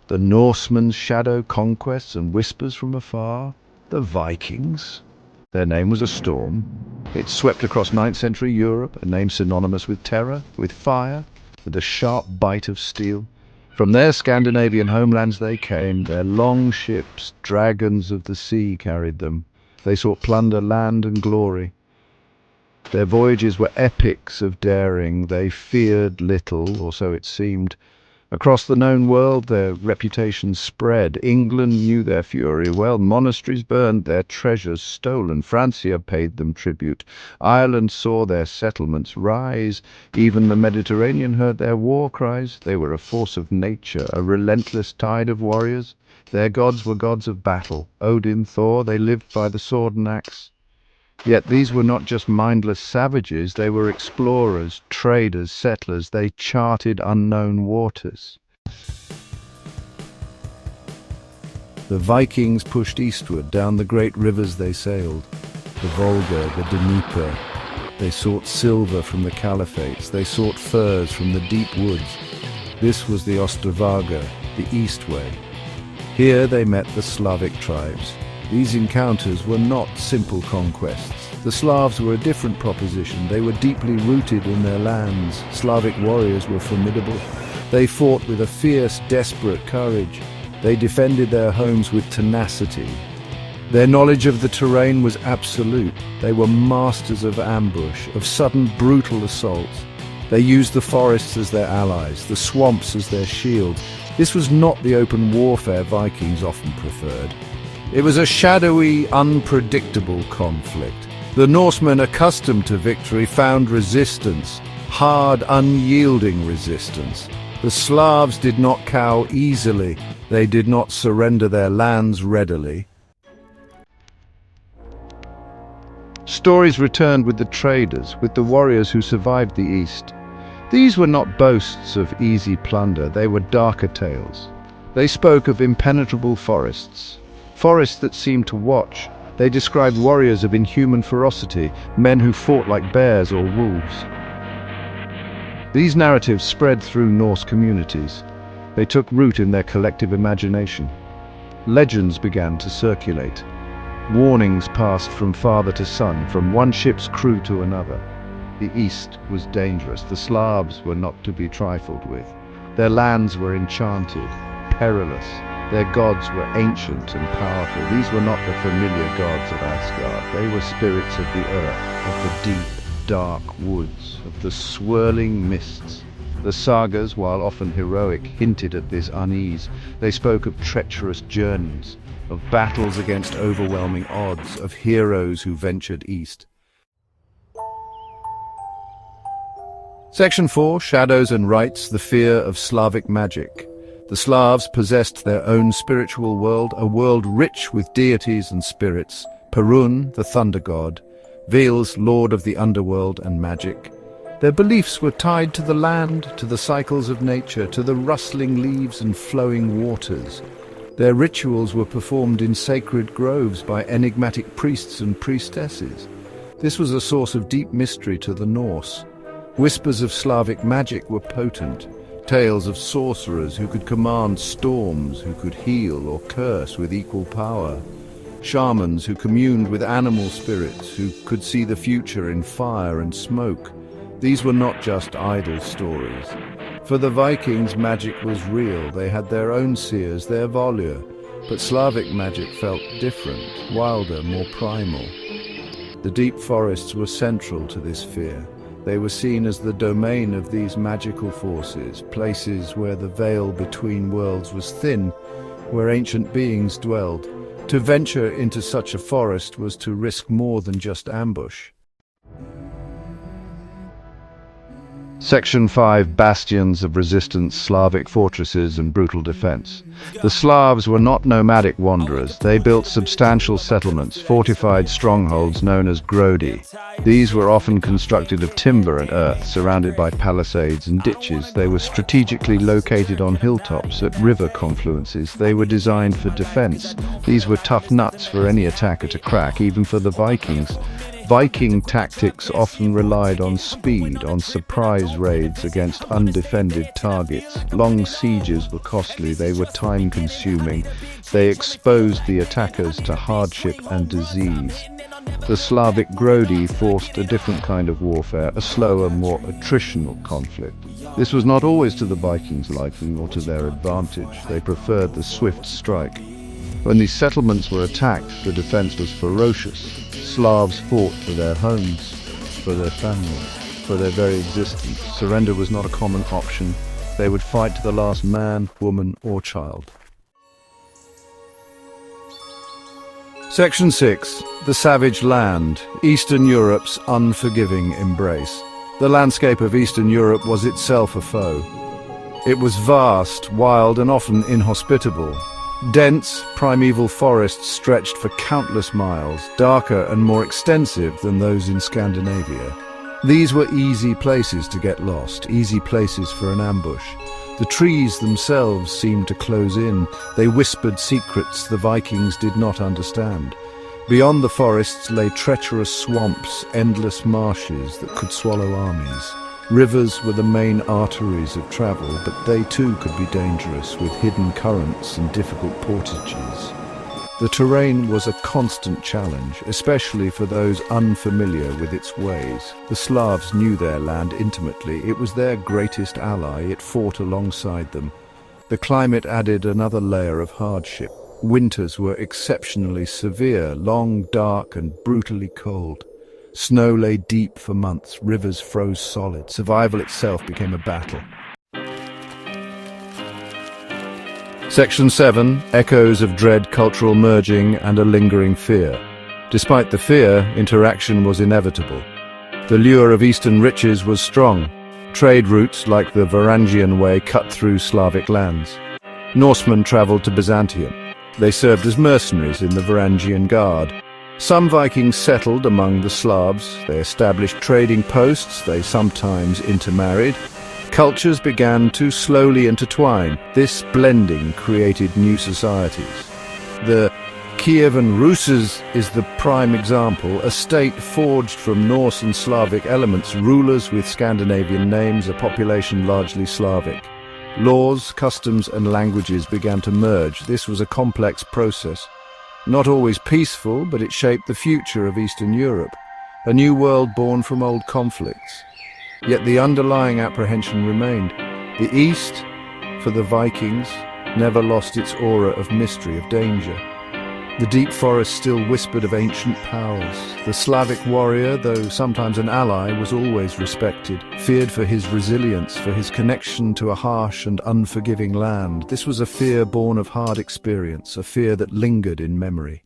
The Norsemen's shadow conquests and whispers from afar. The Vikings. Their name was a storm. It swept across 9th century Europe, a name synonymous with terror, with fire, with a sharp bite of steel. From their Scandinavian homelands they came. Their long ships, dragons of the sea, carried them. They sought plunder, land, and glory. Their voyages were epics of daring. They feared little, or so it seemed. Across the known world their reputation spread. England knew their fury well. Monasteries burned, their treasures stolen. Francia paid them tribute. Ireland saw their settlements rise. Even the Mediterranean heard their war cries. They were a force of nature, a relentless tide of warriors. Their gods were gods of battle. Odin, Thor, they lived by the sword and axe. Yet these were not just mindless savages, they were explorers, traders, settlers. They charted unknown waters. The Vikings pushed eastward down the great rivers they sailed. The Volga, the Dnieper. They sought silver from the caliphates. They sought furs from the deep woods. This was the Ostervaga, the East Way. Here they met the Slavic tribes. These encounters were not simple conquests. The Slavs were a different proposition. They were deeply rooted in their lands. Slavic warriors were formidable. They fought with a fierce, desperate courage. They defended their homes with tenacity. Their knowledge of the terrain was absolute. They were masters of ambush, of sudden, brutal assaults. They used the forests as their allies, the swamps as their shields. This was not the open warfare Vikings often preferred. It was a shadowy, unpredictable conflict. The Norsemen, accustomed to victory, found resistance, hard, unyielding resistance. The Slavs did not cow easily. They did not surrender their lands readily. Stories returned with the traders, with the warriors who survived the East. These were not boasts of easy plunder, they were darker tales. They spoke of impenetrable forests, forests that seemed to watch. They described warriors of inhuman ferocity, men who fought like bears or wolves. These narratives spread through Norse communities. They took root in their collective imagination. Legends began to circulate. Warnings passed from father to son, from one ship's crew to another. The East was dangerous. The Slavs were not to be trifled with. Their lands were enchanted, perilous. Their gods were ancient and powerful. These were not the familiar gods of Asgard. They were spirits of the earth, of the deep, dark woods, of the swirling mists. The sagas, while often heroic, hinted at this unease. They spoke of treacherous journeys, of battles against overwhelming odds, of heroes who ventured east. Section 4, Shadows and Rites, the Fear of Slavic Magic. The Slavs possessed their own spiritual world, a world rich with deities and spirits. Perun, the thunder god, Vils, lord of the underworld and magic. Their beliefs were tied to the land, to the cycles of nature, to the rustling leaves and flowing waters. Their rituals were performed in sacred groves by enigmatic priests and priestesses. This was a source of deep mystery to the Norse. Whispers of Slavic magic were potent. Tales of sorcerers who could command storms, who could heal or curse with equal power. Shamans who communed with animal spirits, who could see the future in fire and smoke. These were not just idle stories. For the Vikings, magic was real. They had their own seers, their volure. But Slavic magic felt different, wilder, more primal. The deep forests were central to this fear. They were seen as the domain of these magical forces, places where the veil between worlds was thin, where ancient beings dwelled. To venture into such a forest was to risk more than just ambush. Section 5, Bastions of Resistance, Slavic Fortresses and Brutal Defense. The Slavs were not nomadic wanderers. They built substantial settlements, fortified strongholds known as grodi. These were often constructed of timber and earth, surrounded by palisades and ditches. They were strategically located on hilltops, at river confluences. They were designed for defense. These were tough nuts for any attacker to crack, even for the Vikings. Viking tactics often relied on speed, on surprise raids against undefended targets. Long sieges were costly, they were time-consuming. They exposed the attackers to hardship and disease. The Slavic Grody forced a different kind of warfare, a slower, more attritional conflict. This was not always to the Vikings' liking or to their advantage. They preferred the swift strike. When these settlements were attacked, the defense was ferocious. Slavs fought for their homes, for their families, for their very existence. Surrender was not a common option. They would fight to the last man, woman, or child. Section 6. The Savage Land, Eastern Europe's unforgiving embrace. The landscape of Eastern Europe was itself a foe. It was vast, wild, and often inhospitable. Dense, primeval forests stretched for countless miles, darker and more extensive than those in Scandinavia. These were easy places to get lost, easy places for an ambush. The trees themselves seemed to close in. They whispered secrets the Vikings did not understand. Beyond the forests lay treacherous swamps, endless marshes that could swallow armies. Rivers were the main arteries of travel, but they too could be dangerous, with hidden currents and difficult portages. The terrain was a constant challenge, especially for those unfamiliar with its ways. The Slavs knew their land intimately. It was their greatest ally. It fought alongside them. The climate added another layer of hardship. Winters were exceptionally severe, long, dark, and brutally cold. Snow lay deep for months, rivers froze solid. Survival itself became a battle. Section 7. Echoes of dread, cultural merging, and a lingering fear. Despite the fear, interaction was inevitable. The lure of Eastern riches was strong. Trade routes like the Varangian Way cut through Slavic lands. Norsemen traveled to Byzantium. They served as mercenaries in the Varangian Guard. Some Vikings settled among the Slavs. They established trading posts. They sometimes intermarried. Cultures began to slowly intertwine. This blending created new societies. The Kievan Rusas is the prime example, a state forged from Norse and Slavic elements, rulers with Scandinavian names, a population largely Slavic. Laws, customs, and languages began to merge. This was a complex process. Not always peaceful, but it shaped the future of Eastern Europe, a new world born from old conflicts. Yet the underlying apprehension remained. The East, for the Vikings, never lost its aura of mystery, of danger. The deep forest still whispered of ancient powers. The Slavic warrior, though sometimes an ally, was always respected, feared for his resilience, for his connection to a harsh and unforgiving land. This was a fear born of hard experience, a fear that lingered in memory.